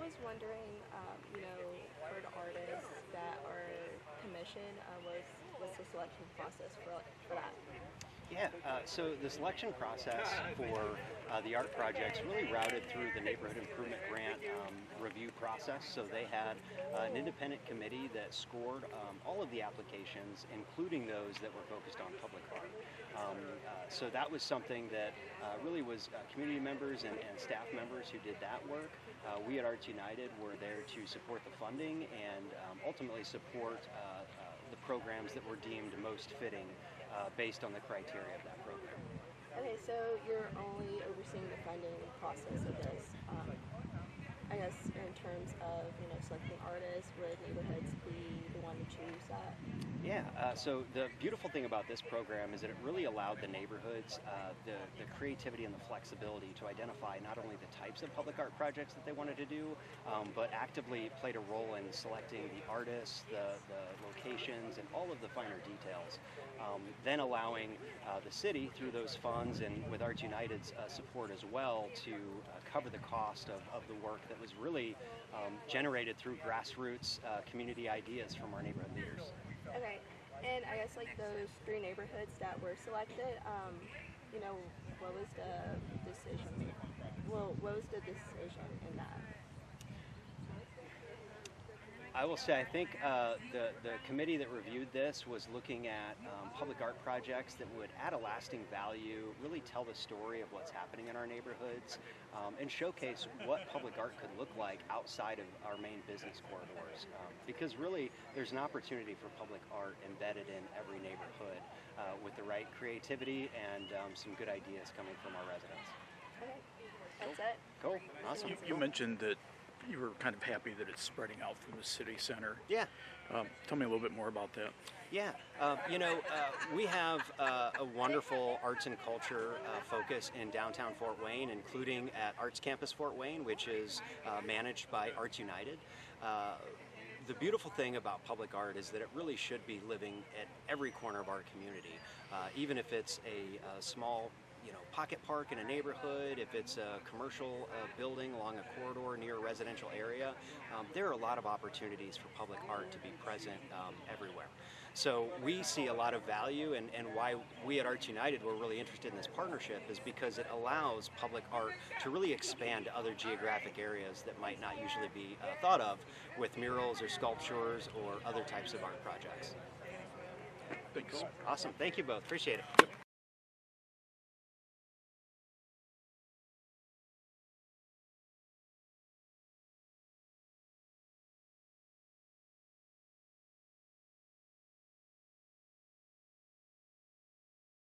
was wondering, for the artists that are commissioned, what's the selection process for that? Yeah, so the selection process for the art projects really routed through the Neighborhood Improvement Grant review process. So they had an independent committee that scored all of the applications, including those that were focused on public art. So that was something that really was community members and staff members who did that work. We at Arts United were there to support the funding and ultimately support the programs that were deemed most fitting based on the criteria of that program. Okay, so you're only overseeing the funding process of this. I guess in terms of selecting artists, would neighborhoods be the one to choose that? Yeah, so the beautiful thing about this program is that it really allowed the neighborhoods the creativity and the flexibility to identify not only the types of public art projects that they wanted to do, but actively played a role in selecting the artists, the locations, and all of the finer details. Then allowing the city, through those funds and with Arts United's support as well, to cover the cost of the work that was really generated through grassroots community ideas from our neighborhood leaders. Okay, and I guess like those three neighborhoods that were selected, what was the decision? Well, what was the decision in that? I will say, I think the committee that reviewed this was looking at public art projects that would add a lasting value, really tell the story of what's happening in our neighborhoods, and showcase what public art could look like outside of our main business corridors. Because really, there's an opportunity for public art embedded in every neighborhood with the right creativity and some good ideas coming from our residents. Okay, that's it. Cool, awesome. You mentioned that you were kind of happy that it's spreading out from the city center. Yeah. Tell me a little bit more about that. Yeah, we have a wonderful arts and culture focus in downtown Fort Wayne, including at Arts Campus Fort Wayne, which is managed by Arts United. The beautiful thing about public art is that it really should be living at every corner of our community, even if it's a small pocket park in a neighborhood, if it's a commercial building along a corridor near a residential area. There are a lot of opportunities for public art to be present everywhere. So we see a lot of value, and why we at Arts United were really interested in this partnership is because it allows public art to really expand to other geographic areas that might not usually be thought of with murals or sculptures or other types of art projects. Thanks. Awesome. Thank you both. Appreciate it.